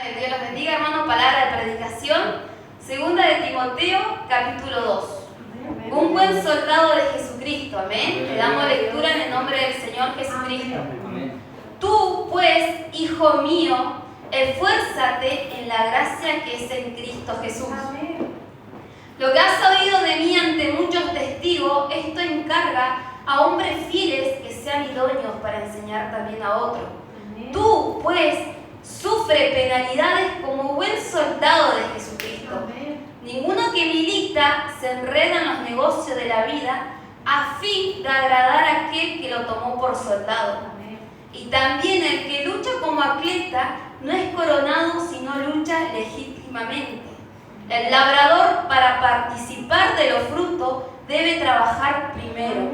Dios los bendiga, hermano. Palabra de predicación. Segunda de Timoteo, capítulo 2. Un buen soldado de Jesucristo. Amén. Le damos lectura en el nombre del Señor Jesucristo. Amén. Tú, pues, hijo mío, esfuérzate en la gracia que es en Cristo Jesús. Lo que has oído de mí ante muchos testigos, esto encarga a hombres fieles que sean idóneos para enseñar también a otros. Tú, pues, sufre penalidades como buen soldado de Jesucristo. Ninguno que milita se enreda en los negocios de la vida a fin de agradar a aquel que lo tomó por soldado. Y también el que lucha como atleta no es coronado si no lucha legítimamente. El labrador, para participar de los frutos, debe trabajar primero.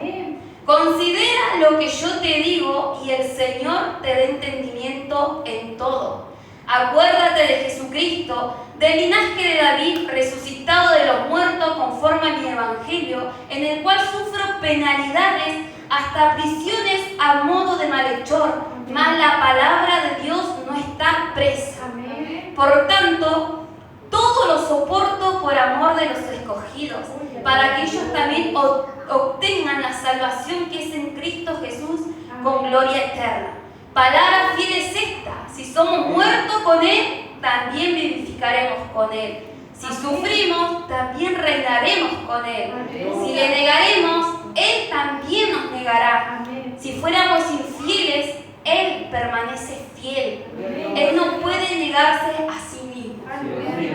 Considera lo que yo te digo y el Señor te dé entendimiento en todo. Acuérdate de Jesucristo, del linaje de David, resucitado de los muertos conforme a mi evangelio, en el cual sufro penalidades hasta prisiones a modo de malhechor, mas la palabra de Dios no está presa. Por tanto, todo lo soporto por amor de los escogidos, para que ellos también obtengan la salvación que es en Cristo Jesús con gloria eterna. Palabra fiel es esta: si somos muertos con Él, también vivificaremos con Él. Si sufrimos, también reinaremos con Él. Si le negaremos, Él también nos negará. Si fuéramos infieles, Él permanece fiel. Él no puede negarse a sí mismo.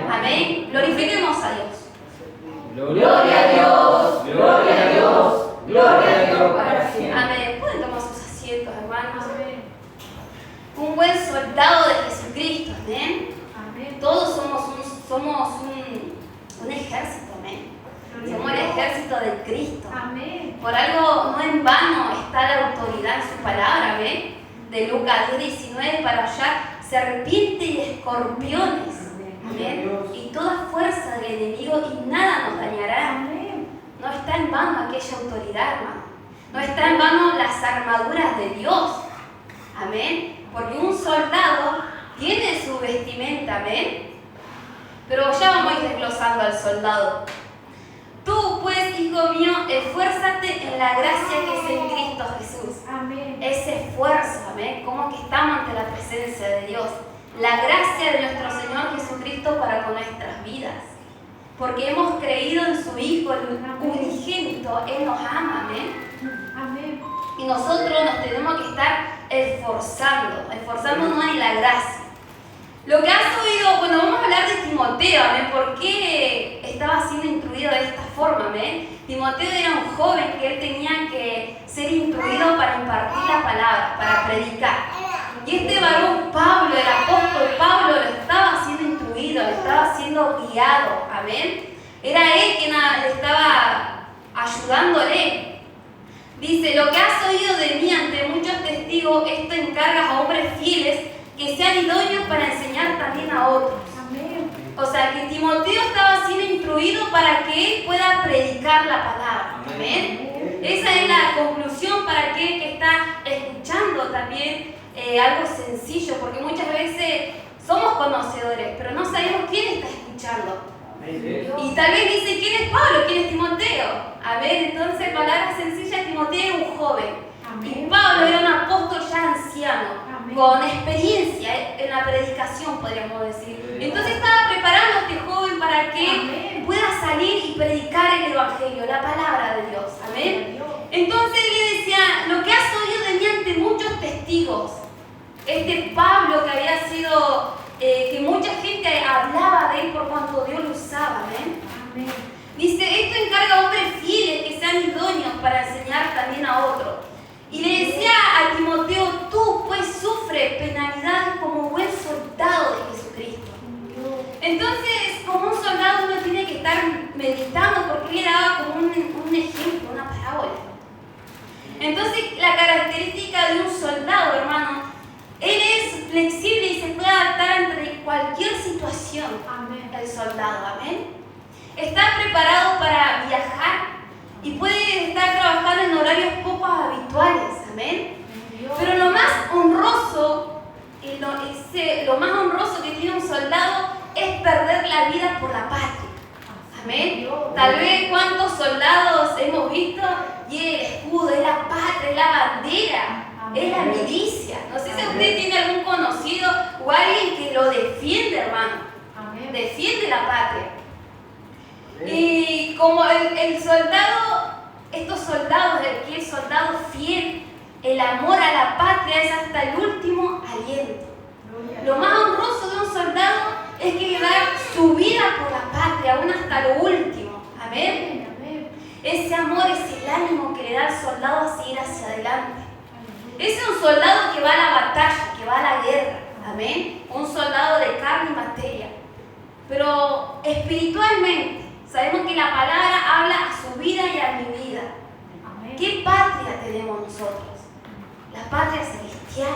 Amén. Glorifiquemos a Dios. Gloria a Dios, gloria a Dios, gloria a Dios para siempre. Amén. Pueden tomar sus asientos, hermanos. Un buen soldado de Jesucristo. Amén. Todos somos un ejército. Amén. Somos el ejército de Cristo. Por algo no en vano está la autoridad en su palabra. Amén. De Lucas 10:19 para hallar serpientes y escorpiones. Amén. Y toda fuerza del enemigo y nada nos dañará. No está en vano aquella autoridad, hermano. No está en vano las armaduras de Dios. Amén. Porque un soldado tiene su vestimenta. Amén. Pero ya vamos a ir desglosando al soldado. Tú, pues, hijo mío, esfuérzate en la gracia que es en Cristo Jesús. Ese esfuerzo, amén, como que estamos ante la presencia de Dios. La gracia de nuestro Señor Jesucristo para con nuestras vidas. Porque hemos creído en su Hijo, el unigénito. Él nos ama, amén. Y nosotros nos tenemos que estar esforzándonos en la gracia. Lo que has oído, bueno, vamos a hablar de Timoteo, amén, por qué estaba siendo instruido de esta forma, amén. Timoteo era un joven que él tenía que ser instruido para impartir la palabra, para predicar. Y este varón Pablo, el apóstol Pablo, lo estaba siendo instruido, lo estaba siendo guiado, amén. Era él quien le estaba ayudándole. Dice: lo que has oído de mí ante muchos testigos, esto encargas a hombres fieles que sean idóneos para enseñar también a otros. O sea, que Timoteo estaba siendo instruido para que él pueda predicar la palabra. Amén. Esa es la conclusión para aquel que está escuchando también algo sencillo, porque muchas veces somos conocedores, pero no sabemos quién está escuchando. Y tal vez dice: ¿quién es Pablo? ¿Quién es Timoteo? Amén. Entonces, palabra sencilla: Timoteo era un joven. Y Pablo era un apóstol ya anciano, con experiencia en la predicación, podríamos decir. Entonces estaba preparando a este joven para que pueda salir y predicar el evangelio, la palabra de Dios. Amén. Entonces él le decía: lo que has oído de mí ante muchos testigos. Este Pablo, que había sido, que mucha gente hablaba de él por cuanto Dios lo usaba. Amén. Dice: esto encarga a hombres fieles que sean idóneos para enseñar también a otros. Y le decía a Timoteo: tú, pues, sufre penalidades como buen soldado de Jesucristo. Entonces, como un soldado, uno tiene que estar meditando, porque él daba como un ejemplo, una parábola. Entonces, la característica de un soldado, hermano, él es flexible y se puede adaptar ante cualquier situación. El soldado, amén. Está preparado para viajar y puede estar trabajando en horarios poco habituales, amén. Pero lo más honroso es dice, lo más honroso que tiene un soldado es perder la vida por la patria. Amén. Tal vez cuántos soldados hemos visto y el escudo, es la patria, es la bandera, es la milicia. No sé si usted tiene algún conocido o alguien que lo defiende, hermano. Defiende la patria. Y como el soldado, estos soldados, el soldado fiel, el amor a la patria es hasta el último aliento. Lo más honroso de un soldado es que le da su vida por la patria, aún hasta lo último. Amén. Ese amor es el ánimo que le da al soldado a seguir hacia adelante. Ese es un soldado que va a la batalla, que va a la guerra. Amén. Un soldado de carne y materia. Pero espiritualmente, sabemos que la palabra habla a su vida y a mi vida. ¿Qué patria tenemos nosotros? La patria celestial.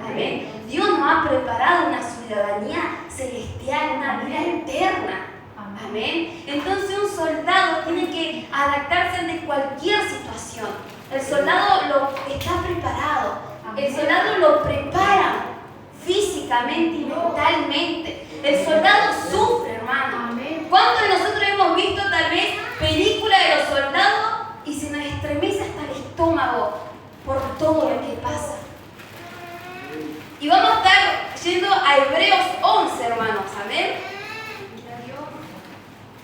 Amén. Dios nos ha preparado una ciudadanía celestial, una vida eterna. Amén. Entonces un soldado tiene que adaptarse ante cualquier situación. El soldado está preparado. El soldado lo prepara físicamente y mentalmente. El soldado sufre, hermano. ¿Cuántos de nosotros hemos visto tal vez películas de los soldados y se nos estremece hasta el estómago por todo lo que pasa? Y vamos a estar yendo a Hebreos 11, hermanos. Amén.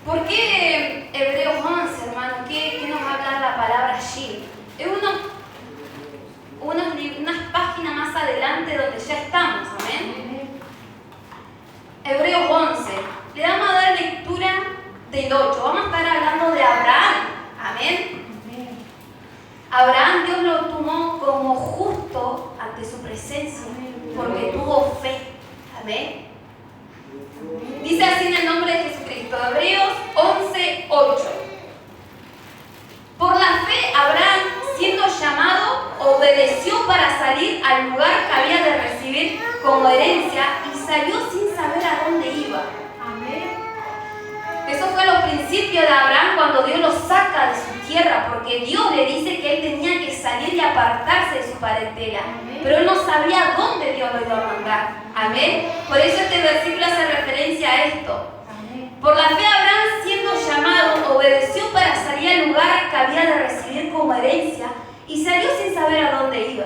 ¿Por qué Hebreos 11, hermanos? ¿Qué nos habla la palabra allí? Es unas páginas más adelante donde ya estamos. Amén. Hebreos 11. Le vamos a dar lectura del 8. Vamos a estar hablando de Abraham. Amén. Abraham, Dios lo tomó como justo ante su presencia porque tuvo fe. Amén. Dice así en el nombre de Jesucristo. Hebreos 11, 8. Por la fe, Abraham, siendo llamado, obedeció para salir al lugar que había de recibir como herencia y salió sin saber a dónde iba. Eso fue los principios de Abraham cuando Dios lo saca de su tierra, porque Dios le dice que él tenía que salir y apartarse de su parentela. Pero él no sabía dónde Dios lo iba a mandar. Amén. Por eso este versículo hace referencia a esto. Por la fe Abraham, siendo llamado, obedeció para salir al lugar que había de recibir como herencia y salió sin saber a dónde iba.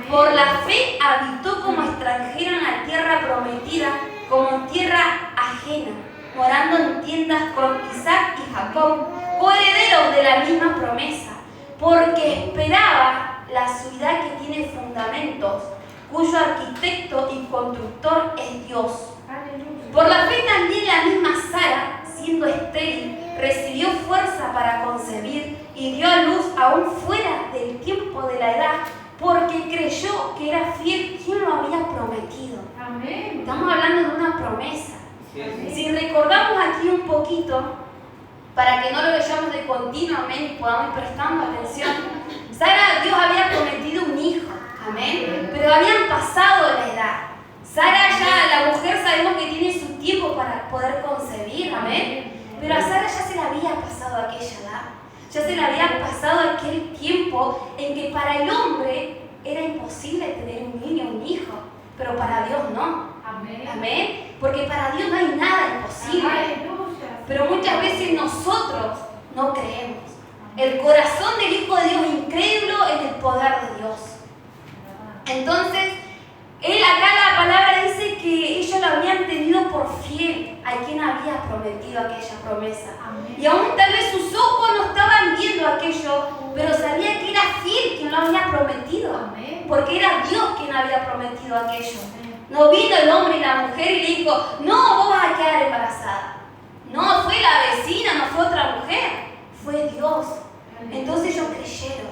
Por la fe habitó como extranjero en la tierra prometida, como en tierra ajena, morando en tiendas con Isaac y Jacob, coherederos de la misma promesa, porque esperaba la ciudad que tiene fundamentos, cuyo arquitecto y constructor es Dios. Por la fe también la misma Sara, siendo estéril, recibió fuerza para concebir y dio a luz aún fuera del tiempo de la edad, porque creyó que era fiel quien lo había prometido. Estamos hablando de una promesa. Si recordamos aquí un poquito, para que no lo leyamos de continuo, amén, y podamos ir prestando atención, Sara, Dios había prometido un hijo, amén, pero habían pasado la edad. Sara ya, la mujer sabemos que tiene su tiempo para poder concebir, amén, pero a Sara ya se le había pasado aquella edad, ya se le había pasado aquel tiempo en que para el hombre era imposible tener un niño, un hijo, pero para Dios no. Amén. Porque para Dios no hay nada imposible. Pero muchas veces nosotros no creemos. El corazón del Hijo de Dios es incrédulo en el poder de Dios. Entonces, él acá la palabra dice que ellos lo habían tenido por fiel a quien había prometido aquella promesa. Y aún tal vez sus ojos no estaban viendo aquello, pero sabía que era fiel quien lo había prometido. Porque era Dios quien había prometido aquello. No vino el hombre y la mujer y le dijo, no, vos vas a quedar embarazada. No, fue la vecina, no fue otra mujer. Fue Dios. Entonces ellos creyeron.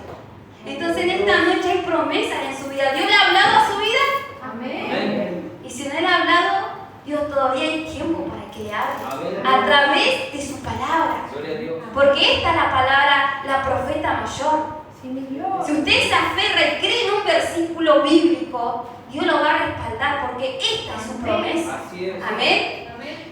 Entonces en esta noche hay promesas en su vida. ¿Dios le ha hablado a su vida? Amén. Y si no le ha hablado, Dios todavía hay tiempo para que le hable. A través de su palabra. Porque esta es la palabra, la profeta mayor. Si usted se aferra y cree en un versículo bíblico, Dios lo va a respaldar porque esta es su promesa. Amén.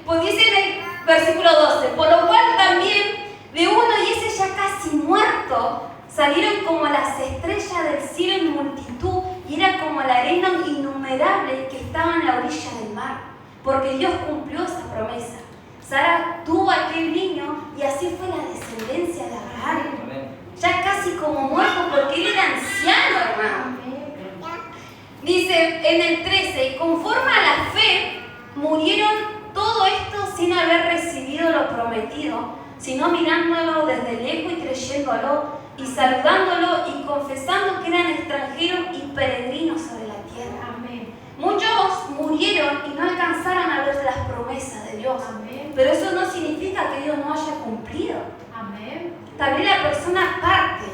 Pues dice en el versículo 12, por lo cual también de uno y ese ya casi muerto salieron como las estrellas del cielo en multitud y era como la arena innumerable que estaba en la orilla del mar, porque Dios cumplió esa promesa. Sara tuvo aquel niño y así fue la descendencia de Abraham. Ya casi como muerto porque él era anciano, hermano. Dice en el 13, y conforme a la fe, murieron todo esto sin haber recibido lo prometido, sino mirándolo desde lejos y creyéndolo, y saludándolo y confesando que eran extranjeros y peregrinos sobre la tierra. Amén. Muchos murieron y no alcanzaron a ver las promesas de Dios. Amén. Pero eso no significa que Dios no haya cumplido. Amén. Tal vez la persona parte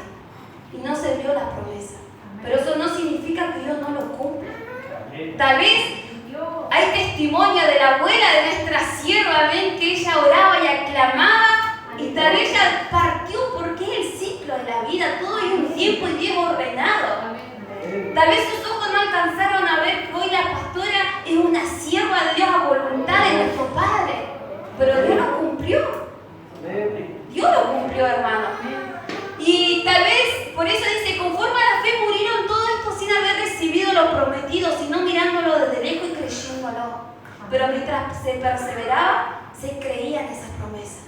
y no se vio la promesa. Pero eso no significa que Dios no lo cumpla. Tal vez hay testimonio de la abuela de nuestra sierva, ven que ella oraba y aclamaba, y tal vez ella partió porque es el ciclo de la vida, todo hay un tiempo y Dios ordenado. Tal vez sus ojos no alcanzaron a ver que hoy la pastora es una sierva de Dios a voluntad de nuestro Padre, pero Dios lo cumplió. Dios lo cumplió, hermano. Y tal vez, por eso dice, conforme a la fe murieron todo esto sin haber recibido lo prometido, sino mirándolo desde lejos y creyéndolo. Pero mientras se perseveraba, se creían esas promesas.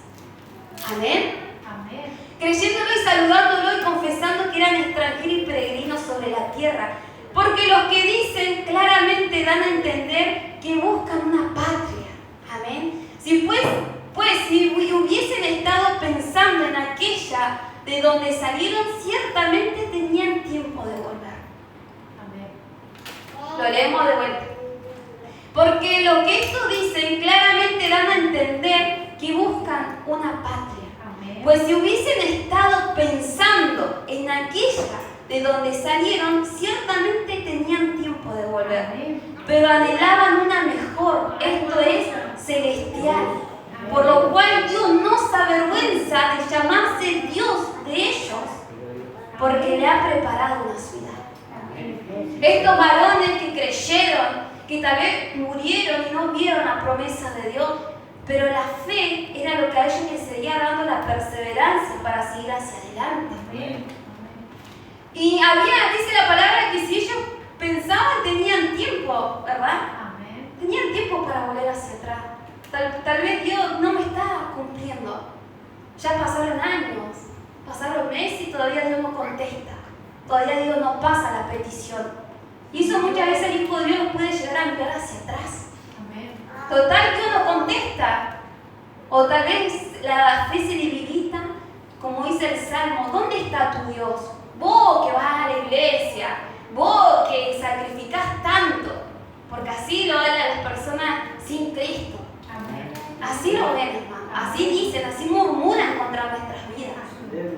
Amén. Amén. Creyéndolo y saludándolo y confesando que eran extranjeros y peregrinos sobre la tierra. Porque los que dicen claramente dan a entender que buscan una patria. Amén. Si hubiesen estado pensando en aquella de donde salieron, ciertamente tenían tiempo de volver. Amén. Lo leemos de vuelta. Porque lo que estos dicen claramente dan a entender que buscan una patria. Amén. Pues si hubiesen estado pensando en aquella de donde salieron, ciertamente tenían tiempo de volver. Amén. Pero anhelaban una mejor, esto es, celestial. Por lo cual Dios no se avergüenza de llamarse Dios de ellos, porque le ha preparado una ciudad. Estos varones que creyeron, que tal vez murieron y no vieron la promesa de Dios, pero la fe era lo que a ellos les seguía dando la perseverancia para seguir hacia adelante. Y dice la palabra que si ellos pensaban tenían tiempo, ¿verdad? Amén. Tenían tiempo para volver hacia atrás. Tal vez Dios no me está cumpliendo. Ya pasaron años, pasaron meses y todavía Dios no contesta. Todavía Dios no pasa la petición. Y eso muchas veces el Hijo de Dios puede llegar a mirar hacia atrás. Amén. Total, Dios no contesta. O tal vez la fe se debilita, como dice el Salmo. ¿Dónde está tu Dios? Vos que vas a la iglesia, vos que sacrificás tanto. Porque así lo ven a las personas sin Cristo. Amén. Así lo ven, hermano. Así dicen, así murmuran contra nuestras vidas.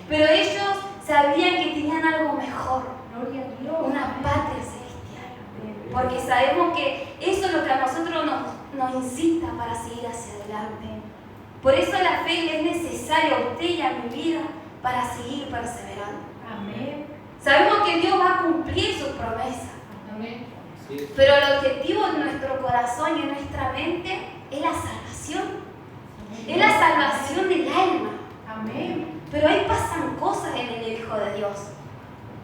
Pero ellos sabían que tenían algo mejor, Gloria a Dios. una patria celestial. Porque sabemos que eso es lo que a nosotros nos incita para seguir hacia adelante. Por eso la fe le es necesaria a usted y a mi vida para seguir perseverando. Amén. Sabemos que Dios va a cumplir sus promesas. Amén. Pero el objetivo de nuestro corazón y en nuestra mente es la salvación. Es la salvación del alma. Amén. Pero ahí pasan cosas en el Hijo de Dios.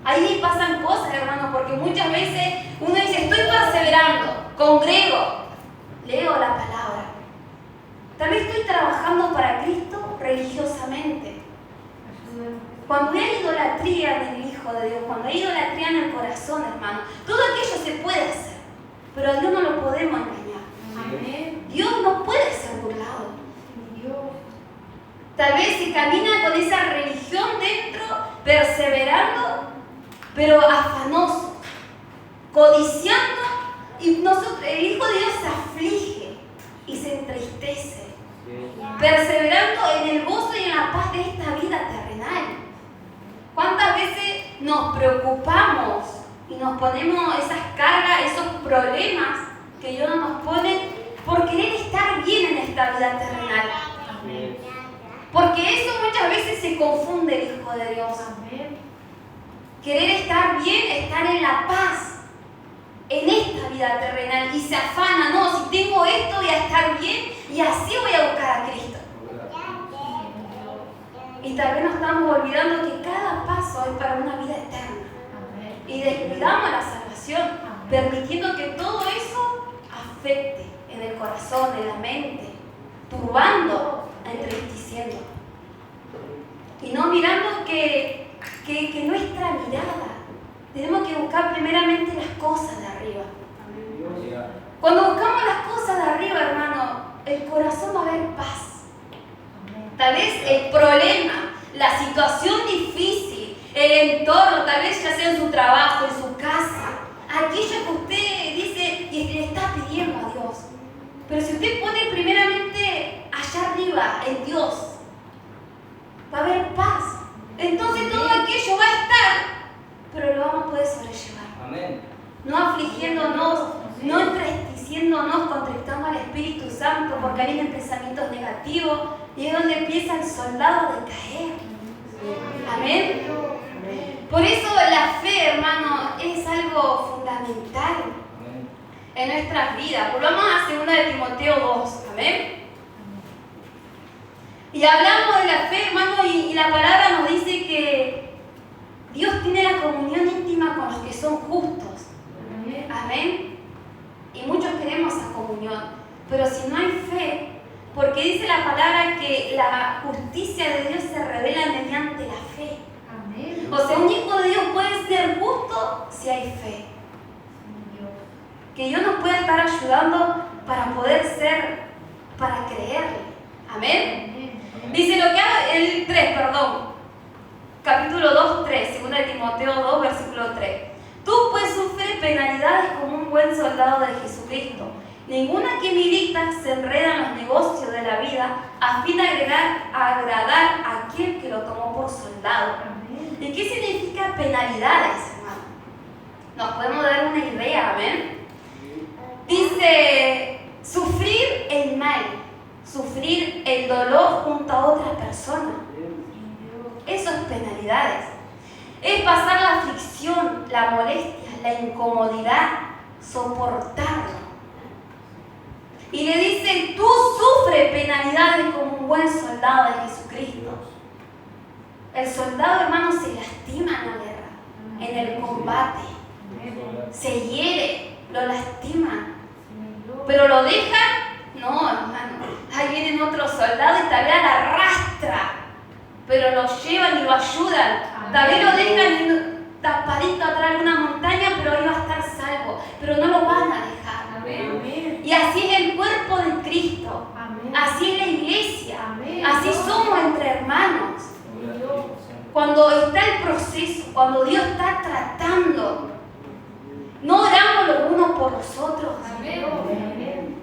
Ahí pasan cosas, hermano, porque muchas veces uno dice, estoy perseverando, congrego, leo la palabra. Tal vez estoy trabajando para Cristo religiosamente. Cuando hay idolatría en el Hijo de Dios, cuando hay idolatría en el corazón, hermano, todo aquello se puede hacer, pero a Dios no lo podemos engañar. Amén. Dios no puede ser burlado. Dios. Tal vez se camina con esa religión dentro, perseverando, pero afanoso, codiciando, y el Hijo de Dios se aflige y se entristece, perseverando en el gozo y en la paz de esta vida terrenal. ¿Cuántas veces nos preocupamos y nos ponemos esas cargas, esos problemas que Dios no nos pone por querer estar bien en esta vida terrenal? Amén. Porque eso muchas veces se confunde el Hijo de Dios. Amén. Querer estar bien, estar en la paz en esta vida terrenal y se afana, no, si tengo esto voy a estar bien y así voy a buscar a Cristo. Y tal vez nos estamos olvidando que cada paso es para una vida eterna. Amén. Y y descuidamos la salvación, permitiendo que todo eso afecte en el corazón, en la mente, turbando, entristeciendo. Y no mirando que nuestra mirada, tenemos que buscar primeramente las cosas de arriba. Cuando buscamos las cosas de arriba, hermano, el corazón va a haber paz. Tal vez el problema, la situación difícil, el entorno, tal vez ya sea en su trabajo, en su casa, aquello que usted dice y le está pidiendo a Dios. Pero si usted pone primeramente allá arriba, en Dios, va a haber paz. Entonces todo aquello va a estar, pero lo vamos a poder sobrellevar. Amén. No afligiéndonos, no entristeciéndonos, contristando al Espíritu Santo, porque hay pensamientos negativos y es donde empieza el soldado a decaer. Amén. Por eso la fe, hermano, es algo fundamental en nuestras vidas. Volvamos a 2 de Timoteo 2. Amén. Y hablamos de la fe, hermano, y la palabra nos dice que Dios tiene la comunión íntima con los que son justos. Amén. Y muchos queremos esa comunión. Pero si no hay fe, porque dice la palabra que la justicia de Dios se revela mediante la fe. O sea, un hijo de Dios puede ser justo si hay fe. Que Dios nos pueda estar ayudando para poder ser, para creerle. Amén. Dice lo que el 3, capítulo 2, 3, 2 de Timoteo 2, versículo 3. Tú pues sufres penalidades como un buen soldado de Jesucristo. Ninguna que milita se enreda en los negocios de la vida a fin de agradar a aquel que lo tomó por soldado. ¿Y qué significa penalidades, hermano? Nos podemos dar una idea, amén. Dice, sufrir el mal, sufrir el dolor junto a otra persona. Eso es penalidades. Es pasar la aflicción, la molestia, la incomodidad, soportarlo. Y le dice, tú sufres penalidades como un buen soldado de Jesucristo. El soldado, hermano, se lastima en la guerra, en el combate. Se hiere, lo lastima. Pero lo dejan, no, hermano. Ahí vienen otros soldados y tal vez la arrastra. Pero lo llevan y lo ayudan. Tal vez lo dejan tapadito atrás de una montaña, pero ahí va a estar salvo. Pero no lo van a dejar. Amén. Y así es el cuerpo de Cristo. Amén. Así es la iglesia. Amén. Así somos entre hermanos. Cuando está el proceso, cuando Dios está tratando, no oramos los unos por los otros.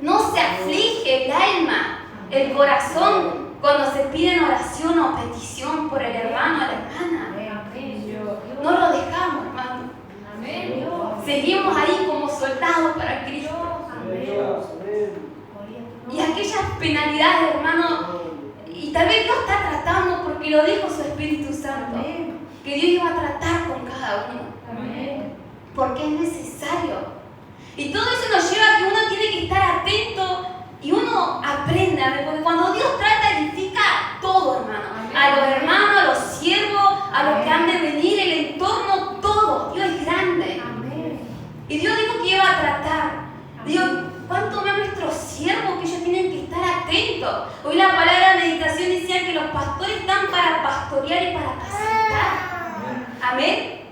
No se aflige el alma, el corazón, cuando se piden oración o petición por el hermano o la hermana. No lo dejamos, hermano. Seguimos ahí como soldados para Cristo. Y aquellas penalidades, hermano, y tal vez Dios está tratando porque lo dijo su Espíritu Santo, que Dios iba a tratar con cada uno. Porque es necesario. Y todo eso nos lleva a que uno tiene que estar atento y uno aprende, porque cuando Dios trata, edifica todo, hermano. A los hermanos, a los siervos, a los que han de venir, el entorno, todo. Dios es grande. Y Dios dijo que iba a tratar. Dios, ¿cuánto más nuestros siervos que ellos tienen que estar atentos? Hoy la palabra de meditación decía que los pastores están para pastorear y para apacentar. Amén.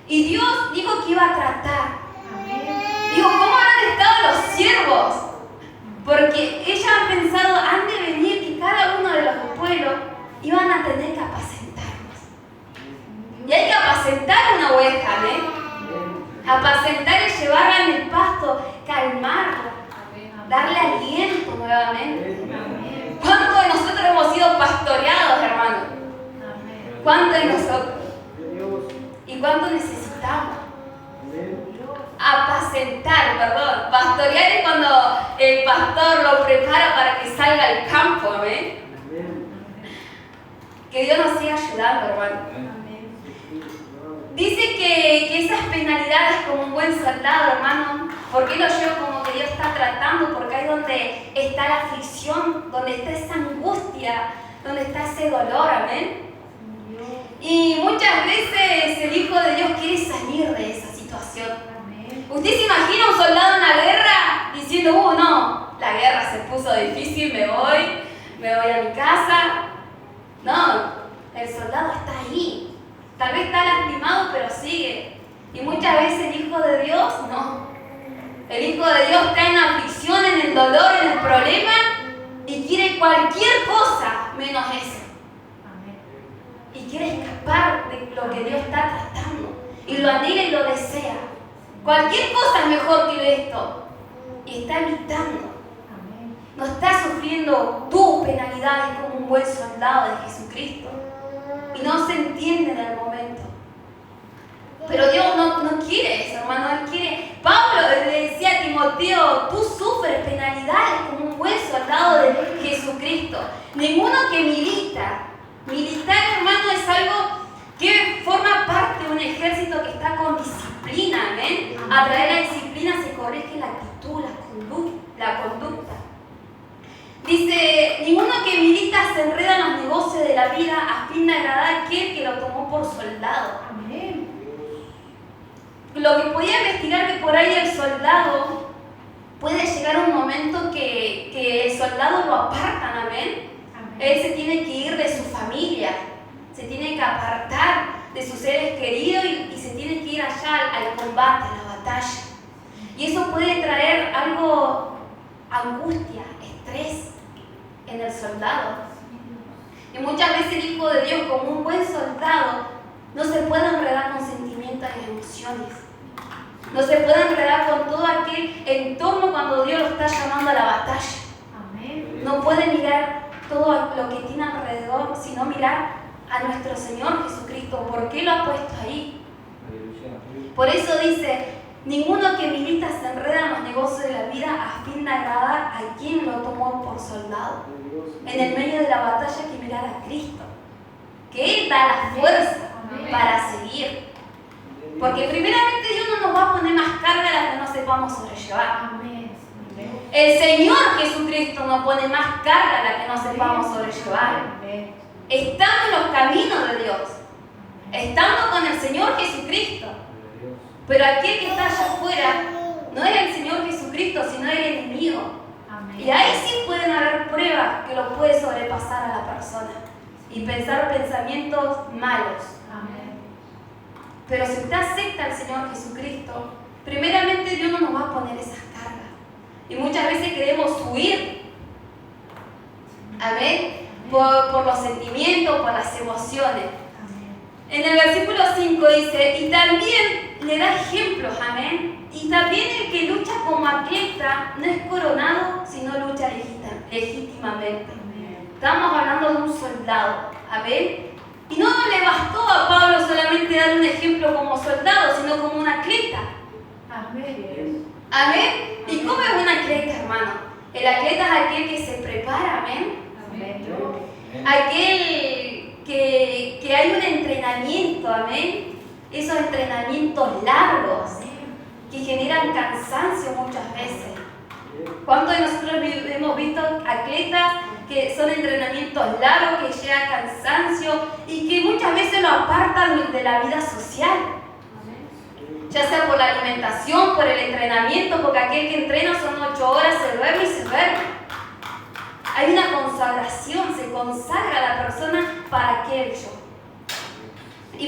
Y Dios dijo que iba a tratar. Digo, ¿cómo habrán estado los siervos? Porque ellos han pensado, han de venir que cada uno de los pueblos iban a tener que apacentarnos. Y hay que apacentar una oveja, ¿eh? Apacentar es llevarla en el pasto, calmarla, darle aliento nuevamente. ¿Cuántos de nosotros hemos sido pastoreados, hermano? ¿Cuántos de nosotros? ¿Y cuánto necesitamos? Apacentar, pastorear es cuando el pastor lo prepara para que salga al campo, amén. Que Dios nos siga ayudando, hermano. Dice que esas penalidades como un buen soldado, hermano, ¿por qué lo llevo como que Dios está tratando? Porque ahí donde está la aflicción, donde está esa angustia, donde está ese dolor, amén. Y muchas veces el Hijo de Dios quiere salir de esa situación. situación. Amén. ¿Usted se imagina un soldado en la guerra diciendo, no, la guerra se puso difícil, me voy a mi casa? No, el soldado está ahí. Tal vez está lastimado, pero sigue. Y muchas veces el Hijo de Dios, no. El Hijo de Dios está en la aflicción, en el dolor, en el problema y quiere cualquier cosa menos eso. Amén. Y quiere escapar de lo que Dios está tratando. Y lo anhela y lo desea. Cualquier cosa es mejor que esto. Y está evitando. Amén. No estás sufriendo tus penalidades como un buen soldado de Jesucristo. Y no se entiende en el momento. Pero Dios no quiere eso, hermano. Él quiere. Pablo le decía a Timoteo, tú sufres penalidades como un buen soldado de Jesucristo. Ninguno que milita. Militar, hermano, es algo que forma parte de un ejército que está con disciplina. ¿Ven? A través de la disciplina se corrige la actitud, la conducta. Dice, ninguno que milita se enreda en los negocios de la vida a fin de agradar a aquel que lo tomó por soldado. Amén. Lo que podía investigar que por ahí el soldado puede llegar un momento que el soldado lo apartan, amén. Amén. Él se tiene que ir de su familia, se tiene que apartar de sus seres queridos y se tiene que ir allá al combate, a la batalla. Y eso puede traer algo, angustia, estrés en el soldado. Y muchas veces el Hijo de Dios, como un buen soldado, no se puede enredar con sentimientos y emociones. No se puede enredar con todo aquel entorno cuando Dios lo está llamando a la batalla. Amén. No puede mirar todo lo que tiene alrededor, sino mirar a nuestro Señor Jesucristo. ¿Por qué lo ha puesto ahí? Por eso dice, ninguno que milita se enreda en los negocios de la vida a fin de agradar a quien lo tomó por soldado. En el medio de la batalla hay que mirar a Cristo, que Él da la fuerza para seguir. Porque primeramente Dios no nos va a poner más carga a la que no sepamos sobrellevar. Amén. El Señor Jesucristo nos pone más carga a la que no sepamos sobrellevar. Amén. Estando en los caminos de Dios, estando con el Señor Jesucristo. Pero aquel que está allá afuera no es el Señor Jesucristo, sino el enemigo. Amén. Y ahí sí pueden haber pruebas que lo puede sobrepasar a la persona y pensar pensamientos malos. Amén. Pero si usted acepta al Señor Jesucristo, primeramente Dios no nos va a poner esas cargas. Y muchas veces queremos huir. Amén. Por los sentimientos, por las emociones. Amén. En el versículo 5 dice, y también le da ejemplos, amén. Y también el que lucha como atleta no es coronado, sino lucha legítimamente. Amén. Estamos hablando de un soldado, amén. Y no le bastó a Pablo solamente dar un ejemplo como soldado, sino como un atleta. Amén. Amén. ¿Y cómo es un atleta, hermano? El atleta es aquel que se prepara, amén. Amén. Aquel que hay un entrenamiento, amén. Esos entrenamientos largos que generan cansancio muchas veces. ¿Cuántos de nosotros hemos visto atletas que son entrenamientos largos, que llevan cansancio y que muchas veces lo apartan de la vida social? Ya sea por la alimentación, por el entrenamiento, porque aquel que entrena son 8 horas, se duerme y se duerme. Hay una consagración, se consagra a la persona para aquello.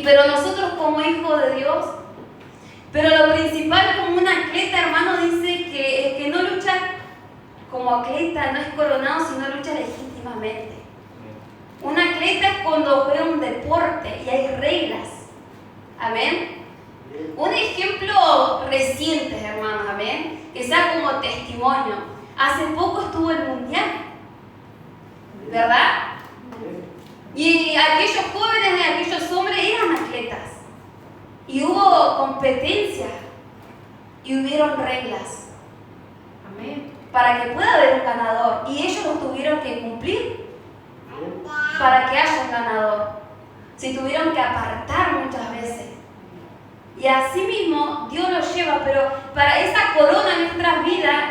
Pero nosotros como hijos de Dios, pero lo principal como un atleta, hermano, dice que el que no lucha como atleta no es coronado, sino lucha legítimamente. Un atleta es cuando juega un deporte y hay reglas. Amén. Un ejemplo reciente, hermanos, amén, que sea como testimonio. Hace poco estuvo el mundial, ¿verdad? Y aquellos jóvenes y aquellos hombres eran atletas. Y hubo competencia. Y hubieron reglas. Amén. Para que pueda haber un ganador. Y ellos los tuvieron que cumplir para que haya un ganador. Se tuvieron que apartar muchas veces. Y así mismo Dios los lleva, pero para esa corona en nuestras vidas,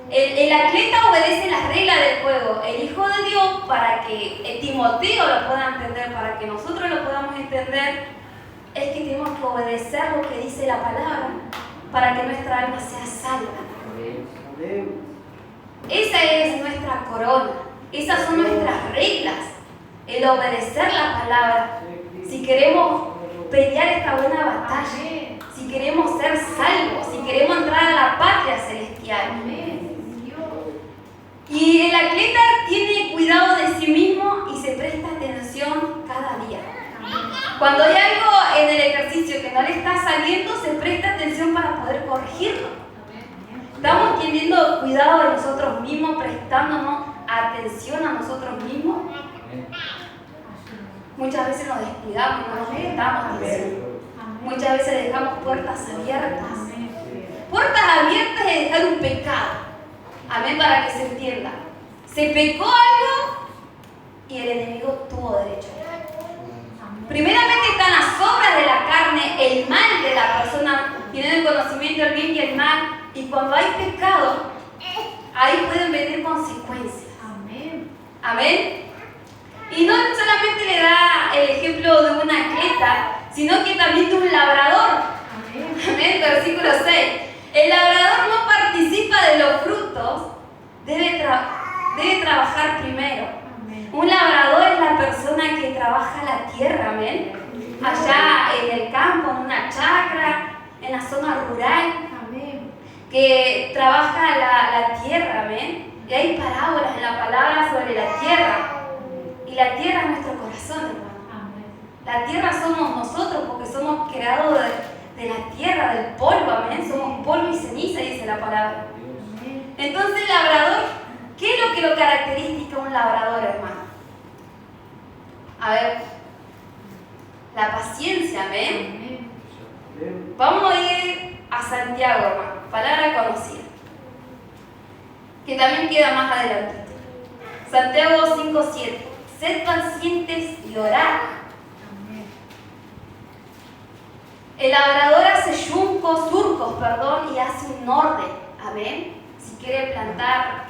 el atleta obedece las reglas del juego. El Hijo de Dios, para que Timoteo lo pueda entender, para que nosotros lo podamos entender, es que tenemos que obedecer lo que dice la palabra para que nuestra alma sea salva. Esa es nuestra corona, esas son nuestras reglas, el obedecer la palabra. Si queremos pelear esta buena batalla, si queremos ser salvos, si queremos entrar a la patria celestial. Y el atleta tiene cuidado de sí mismo y se presta atención cada día. Cuando hay algo en el ejercicio que no le está saliendo, se presta atención para poder corregirlo. Estamos teniendo cuidado de nosotros mismos, prestándonos atención a nosotros mismos. Muchas veces nos descuidamos y no nos prestamos atención. Muchas veces dejamos puertas abiertas. Puertas abiertas es dejar un pecado. Amén, para que se entienda. Se pecó algo y el enemigo tuvo derecho. Primeramente están las obras de la carne, el mal de la persona, tienen el conocimiento del bien y el mal. Y cuando hay pecado, ahí pueden venir consecuencias. Amén. Y no solamente le da el ejemplo de un atleta, sino que también de un labrador. Amén. Versículo 6. El labrador no participa de los frutos, debe trabajar primero. Un labrador es la persona que trabaja la tierra, amén. Allá en el campo, en una chacra, en la zona rural, que trabaja la tierra, amén. Y hay parábolas en la palabra sobre la tierra. Y la tierra es nuestro corazón, hermano. La tierra somos nosotros porque somos creados de la tierra, del polvo, amén. Somos polvo y ceniza, dice la palabra. Entonces el labrador, ¿qué es lo que lo caracteriza a un labrador, hermano? A ver, la paciencia, amén. Vamos a ir a Santiago, hermano, palabra conocida, que también queda más adelante. Santiago 5:7. Sed pacientes y orad. El labrador hace surcos, y hace un orden. Amén. Si quiere plantar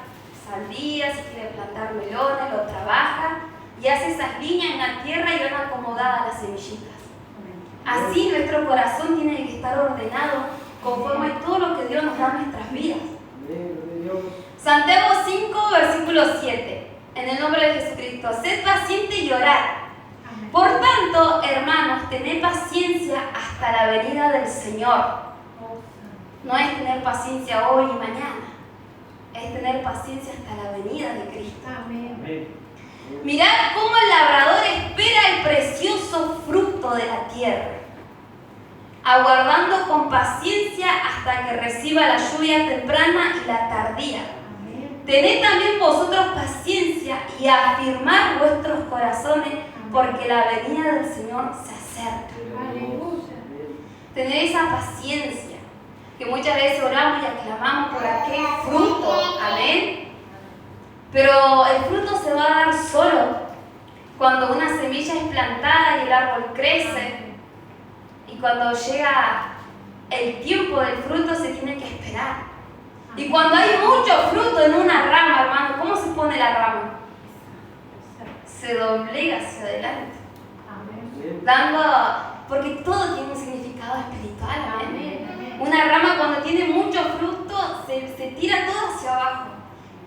sandías, si quiere plantar melones, lo trabaja y hace esas líneas en la tierra y van acomodadas las semillitas. Así nuestro corazón tiene que estar ordenado conforme a todo lo que Dios nos da en nuestras vidas. Santiago 5, versículo 7. En el nombre de Jesucristo, sed paciente y orad. Por tanto, hermanos, tened paciencia hasta la venida del Señor. No es tener paciencia hoy y mañana, es tener paciencia hasta la venida de Cristo. Mirad cómo el labrador espera el precioso fruto de la tierra, aguardando con paciencia hasta que reciba la lluvia temprana y la tardía. Tened también vosotros paciencia y afirmad vuestros corazones, porque la venida del Señor se acerca. Tener esa paciencia, que muchas veces oramos y aclamamos por aquel fruto, amén. Pero el fruto se va a dar solo cuando una semilla es plantada y el árbol crece. Y cuando llega el tiempo del fruto se tiene que esperar. Y cuando hay mucho fruto en una rama, hermano, ¿cómo se pone la rama? Se doblega hacia adelante. Porque todo tiene un significado espiritual, amén. Una rama cuando tiene mucho fruto se tira todo hacia abajo.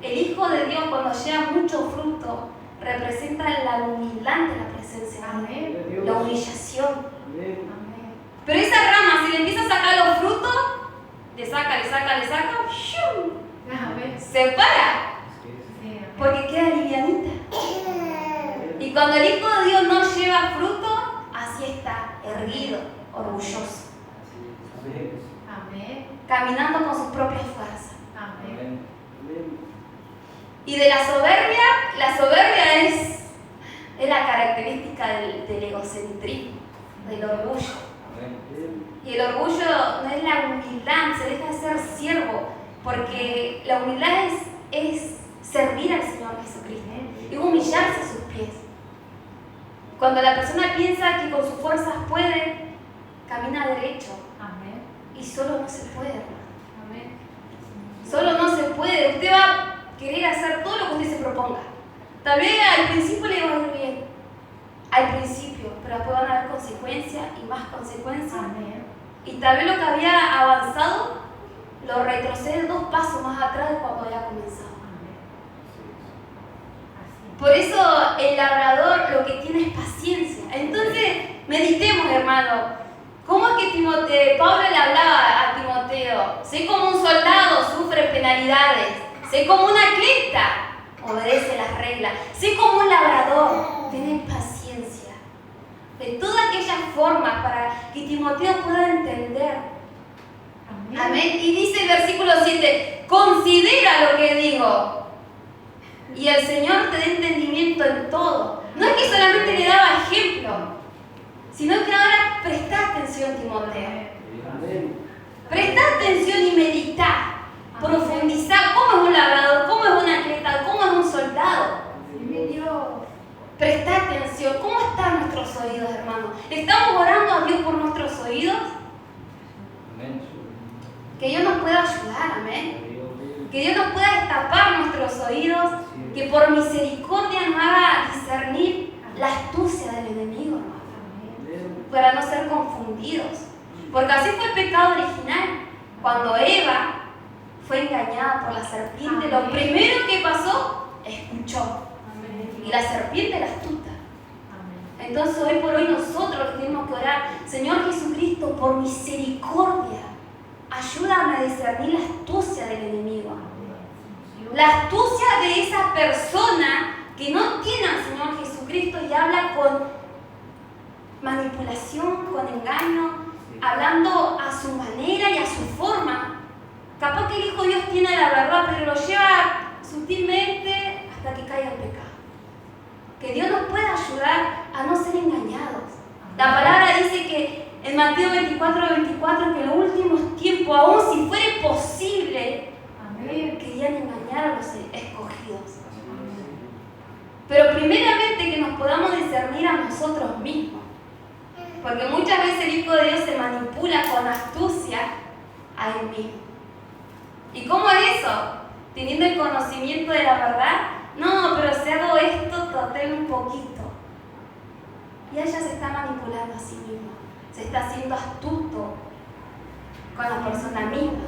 El Hijo de Dios cuando lleva mucho fruto representa la humildad de la presencia de Dios, la humillación. Pero esa rama, si le empieza a sacar los frutos, le saca, ¡shum! Se para, porque queda livianita. Y cuando el Hijo de Dios no lleva fruto, así está, erguido, orgulloso, caminando con sus propias fuerzas. Y de la soberbia es la característica del egocentrismo, del orgullo. Y el orgullo no es la humildad, se deja de ser siervo, porque la humildad es servir al Señor Jesucristo, es humillarse a sus pies. Cuando la persona piensa que con sus fuerzas puede, camina derecho. Y solo no se puede, hermano. Solo no se puede. Usted va a querer hacer todo lo que usted se proponga. Tal vez al principio le va a ir bien, al principio, pero después van a haber consecuencias y más consecuencias. Amén. Y tal vez lo que había avanzado lo retrocede 2 pasos más atrás de cuando había comenzado. Amén. Así. Por eso el labrador lo que tiene es paciencia. Entonces, meditemos, hermano. ¿Cómo es que Pablo le hablaba a Timoteo? Sé como un soldado, sufre penalidades. Sé como un atleta, obedece las reglas. Sé como un labrador, tiene paciencia. De todas aquellas formas para que Timoteo pueda entender. Amén. Amén. Y dice el versículo 7, considera lo que digo. Y el Señor te dé entendimiento en todo. No es que solamente le daba ejemplo, sino que ahora presta atención, Timoteo. Amén. Presta atención y medita. Profundizá cómo es un labrador, cómo es un atleta, cómo es un soldado. Sí, mi Dios. Presta atención. ¿Cómo están nuestros oídos, hermanos? ¿Estamos orando a Dios por nuestros oídos? Amén. Que Dios nos pueda ayudar, amén. Que Dios nos pueda destapar nuestros oídos. Que por misericordia nos haga discernir la astucia del enemigo, hermano. Amén. Para no ser confundidos. Porque así fue el pecado original. Cuando Eva fue engañada por la serpiente, lo primero que pasó, escuchó. Amén. Y la serpiente era astuta. Amén. Entonces hoy por hoy nosotros tenemos que orar, Señor Jesucristo, por misericordia, ayúdame a discernir la astucia del enemigo. La astucia de esa persona que no tiene al Señor Jesucristo y habla con manipulación, con engaño, hablando a su manera y a su forma. Capaz que el Hijo de Dios tiene la verdad, pero lo lleva sutilmente hasta que caiga en pecado. Que Dios nos pueda ayudar a no ser engañados. La palabra dice que en Mateo 24:24 que en los últimos tiempos, aún si fuere posible, Amén. querían engañar a los escogidos. Pero primeramente que nos podamos discernir a nosotros mismos. Porque muchas veces el Hijo de Dios se manipula con astucia a él mismo. ¿Y cómo es eso? Teniendo el conocimiento de la verdad. No, pero si hago esto, traté un poquito. Y ella se está manipulando a sí misma. Se está haciendo astuto con la persona misma.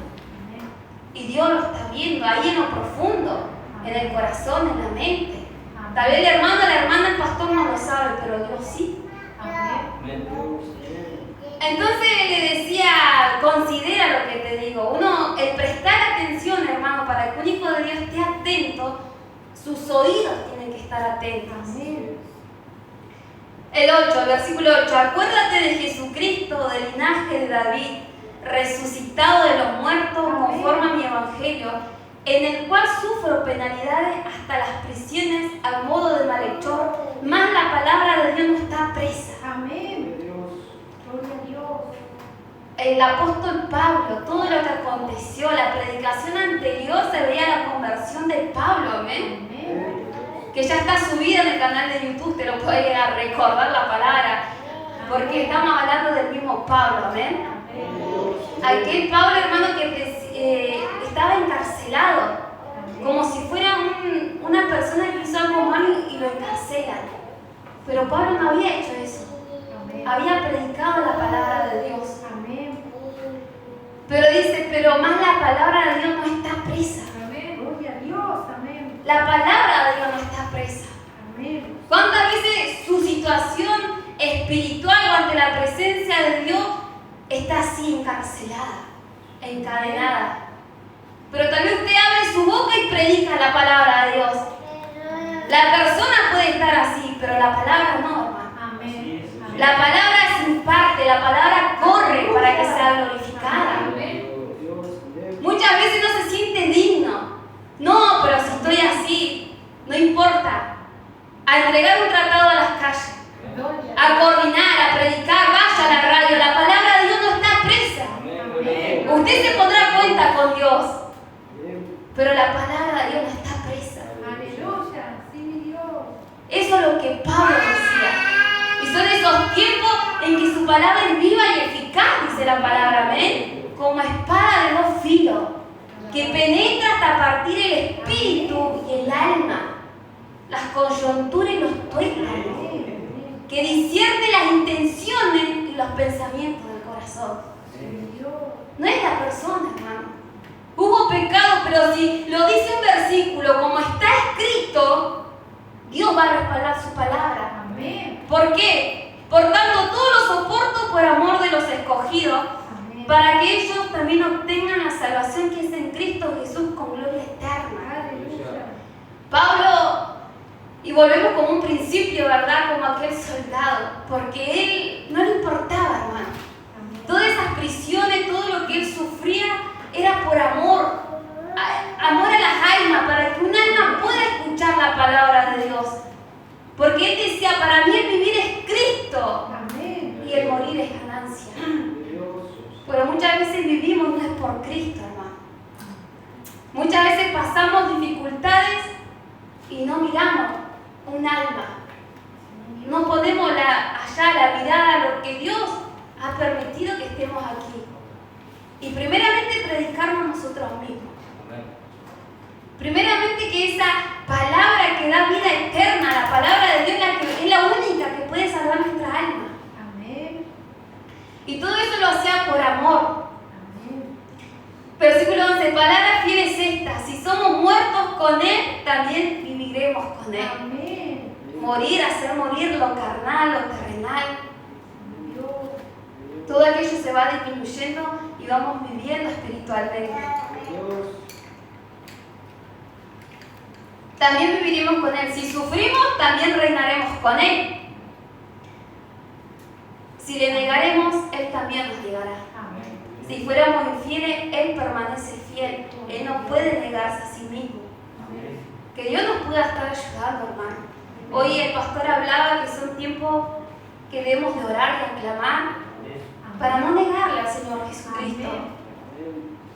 Y Dios lo está viendo ahí en lo profundo, en el corazón, en la mente. Tal vez el hermano, la hermana, el pastor no lo sabe, pero Dios sí. Amén. Entonces le decía, considera lo que te digo. El prestar atención, hermano, para que un hijo de Dios esté atento, sus oídos tienen que estar atentos. Amén. El 8, el versículo 8. Acuérdate de Jesucristo, del linaje de David, resucitado de los muertos, conforme a mi evangelio, en el cual sufro penalidades hasta las prisiones al modo de malhechor, mas la palabra de Dios no está presa. Amén. Gloria a Dios. El apóstol Pablo, todo lo que aconteció, la predicación anterior se veía la conversión de Pablo, amén. Amén. Que ya está subida en el canal de YouTube, te lo puede recordar la palabra, porque estamos hablando del mismo Pablo, amén. Aquel Pablo, hermano, que estaba encarcelado, como si fuera una persona que hizo algo malo y lo encarcelan. Pero Pablo no había hecho eso. Había predicado la palabra de Dios. Amén. Pero dice, pero más la palabra de Dios no está presa. Amén. Gloria a Dios. Amén. La palabra de Dios no está presa. Amén. ¿Cuántas veces su situación espiritual o ante la presencia de Dios está así encarcelada, encadenada? Pero también usted abre su boca y predica la palabra de Dios. La persona puede estar así, pero la palabra no, hermano. Amén. La palabra es imparte, la palabra corre para que sea glorificada. Muchas veces no se siente digno. No, pero si estoy así, no importa. A entregar un tratado a las calles, a coordinar, a predicar, vaya a la radio. La palabra de Dios no está presa. Usted se pondrá cuenta con Dios, pero la palabra de Dios no está presa. Aleluya. Sí, mi Dios. Eso es lo que Pablo decía. Y son esos tiempos en que su palabra es viva y eficaz, dice la palabra, amén, como espada de dos filos, que penetra hasta partir el espíritu y el alma, las coyunturas y los tuétanos, que discierne las intenciones y los pensamientos del corazón. No es la persona, hermano. Hubo pecado, pero si lo dice un versículo como está escrito, Dios va a respaldar su palabra. Amén. ¿Por qué? Por tanto, todo lo soporto por amor de los escogidos, Amén. para que ellos también obtengan la salvación que es en Cristo Jesús con gloria eterna. Aleluya. Pablo, y volvemos como un principio, ¿verdad? Como aquel soldado, porque él no le importaba, hermano. Amén. Todas esas prisiones, todo lo que él sufría, era por amor. Amor a las almas, para que un alma pueda escuchar la palabra de Dios. Porque él decía, para mí el vivir es Cristo Amén. y el morir es ganancia. Pero muchas veces vivimos no es por Cristo, hermano. Muchas veces pasamos dificultades y no miramos un alma. No ponemos allá la mirada a lo que Dios ha permitido que estemos aquí. Y primeramente predicarnos nosotros mismos. Primeramente que esa palabra que da vida eterna, la palabra de Dios es la única que puede salvar nuestra alma. Amén. Y todo eso lo hacía por amor. Amén. Versículo 11, palabra fiel es esta: si somos muertos con Él, también viviremos con Él. Amén. Morir, hacer morir lo carnal, lo terrenal, Dios. todo aquello se va disminuyendo y vamos viviendo espiritualmente. También viviremos con Él. Si sufrimos, también reinaremos con Él. Si le negaremos, Él también nos negará. Amén. Si fuéramos infieles, Él permanece fiel. Él no puede negarse a sí mismo. Amén. Que Dios nos pueda estar ayudando, hermano. Hoy el pastor hablaba que son tiempos que debemos de orar y aclamar para no negarle al Señor Jesucristo.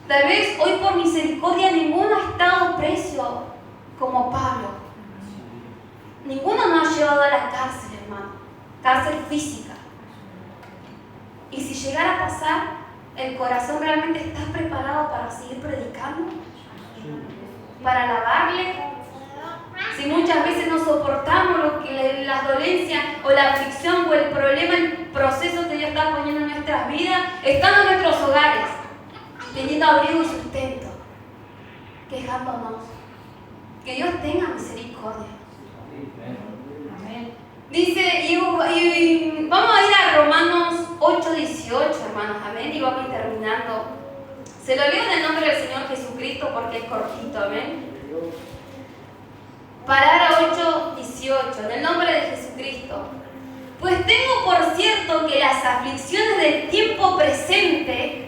Tal vez hoy por misericordia ninguno ha estado preso como Pablo. Ninguno nos ha llevado a la cárcel, hermano. Cárcel física. Y si llegara a pasar, ¿el corazón realmente está preparado para seguir predicando? ¿Para alabarle? Si muchas veces no soportamos lo que las dolencias o la aflicción o el problema, el proceso que Dios está poniendo en nuestras vidas, estando en nuestros hogares, teniendo abrigo y sustento, quejándonos. Que Dios tenga misericordia. Amén. Dice, y vamos a ir a Romanos 8:18, hermanos, amén, y vamos a ir terminando. Se lo leo en el nombre del Señor Jesucristo porque es cortito, amén. Palabra 8:18, en el nombre de Jesucristo. Pues tengo por cierto que las aflicciones del tiempo presente,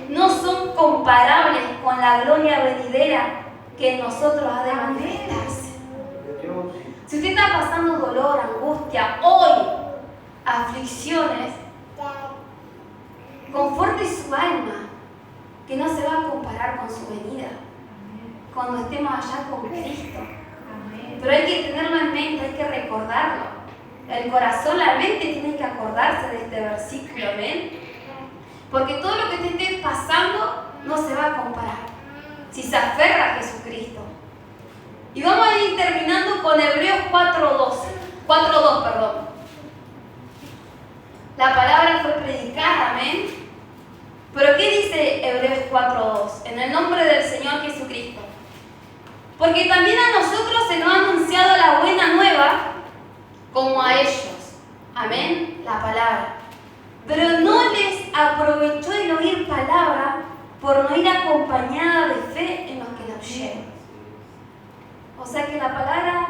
no son comparables con la gloria venidera que en nosotros ha de manifestarse. Si usted está pasando dolor, angustia, hoy, aflicciones, conforte su alma, que no se va a comparar con su venida, cuando estemos allá con Cristo. Pero hay que tenerlo en mente, hay que recordarlo. El corazón, la mente tiene que acordarse de este versículo, amén. Porque todo lo que te esté pasando no se va a comparar si se aferra a Jesucristo. Y vamos a ir terminando con Hebreos 4:2, perdón. La palabra fue predicada, amén. Pero ¿qué dice Hebreos 4:2? En el nombre del Señor Jesucristo. Porque también a nosotros se nos ha anunciado la buena nueva como a ellos. Amén, la palabra. Pero no les aprovechó el oír palabra por no ir acompañada de fe en los que la oyeron. O sea que la palabra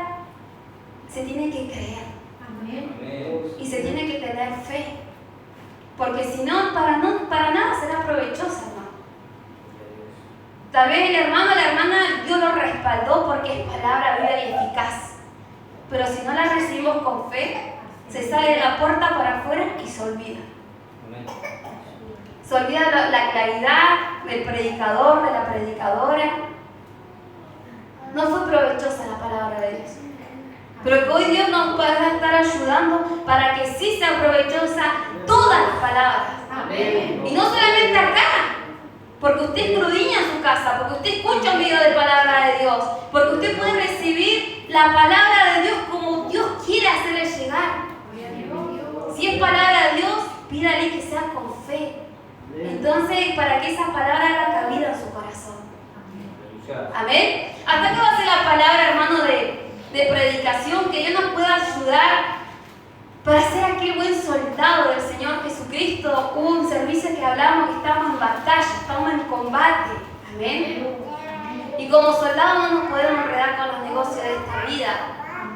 se tiene que creer. Amén. Y se tiene que tener fe. Porque si no, para nada será provechosa, hermano. Tal vez el hermano o la hermana, Dios lo respaldó porque es palabra viva y eficaz. Pero si no la recibimos con fe, se sale de la puerta para afuera y se olvida. Se olvida la claridad del predicador, de la predicadora. No fue provechosa la palabra de Dios. Pero que hoy Dios nos pueda estar ayudando para que sí sea provechosa todas las palabras. Amén. Y no solamente acá, porque usted escudriña en su casa, porque usted escucha un video de palabra de Dios, porque usted puede recibir la palabra de Dios como Dios quiere hacerle llegar. Si es palabra de Dios, pídale que sea con fe. Entonces, para que esa palabra haga cabida en su corazón. Amén. Hasta que va a ser la palabra, hermano, de predicación, que Dios nos pueda ayudar para ser aquel buen soldado del Señor Jesucristo. Hubo un servicio que hablamos que estamos en batalla, estamos en combate. Amén. Y como soldados no nos podemos enredar con los negocios de esta vida,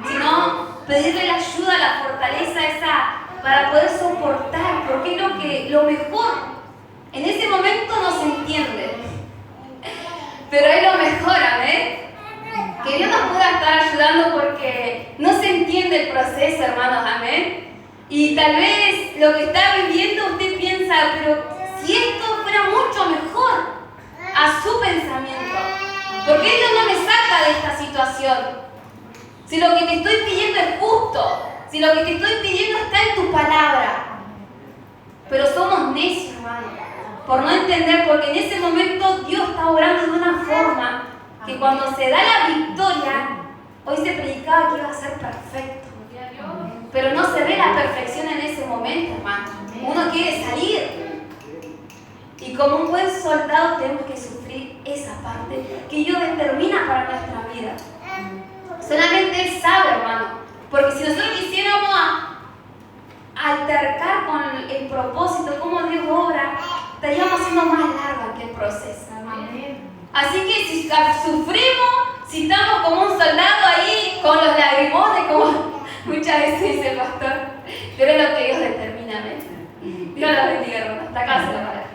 sino pedirle la ayuda, la fortaleza esa para poder soportar, porque es lo mejor. En ese momento no se entiende, pero es lo mejor, amén. Que Dios nos pueda estar ayudando porque no se entiende el proceso, hermanos, amén. Y tal vez lo que está viviendo usted piensa, pero si esto fuera mucho mejor a su pensamiento, ¿por qué Dios no me saca de esta situación? Si lo que te estoy pidiendo es justo, si lo que te estoy pidiendo está en tu palabra. Pero somos necios, hermano, por no entender, porque en ese momento Dios está obrando de una forma que cuando se da la victoria, hoy se predicaba que iba a ser perfecto. Pero no se ve la perfección en ese momento, hermano. Uno quiere salir. Y como un buen soldado tenemos que sufrir esa parte que Dios determina para nuestra vida. Solamente Él sabe, hermano. Porque si nosotros quisiéramos altercar con el propósito, cómo Dios obra, estaríamos haciendo más largo aquel proceso. Así que si sufrimos, si estamos como un soldado ahí con los lagrimones, como muchas veces dice el pastor, pero es lo que Dios determina. Dios los bendiga, hermano. Hasta acá se la palabra.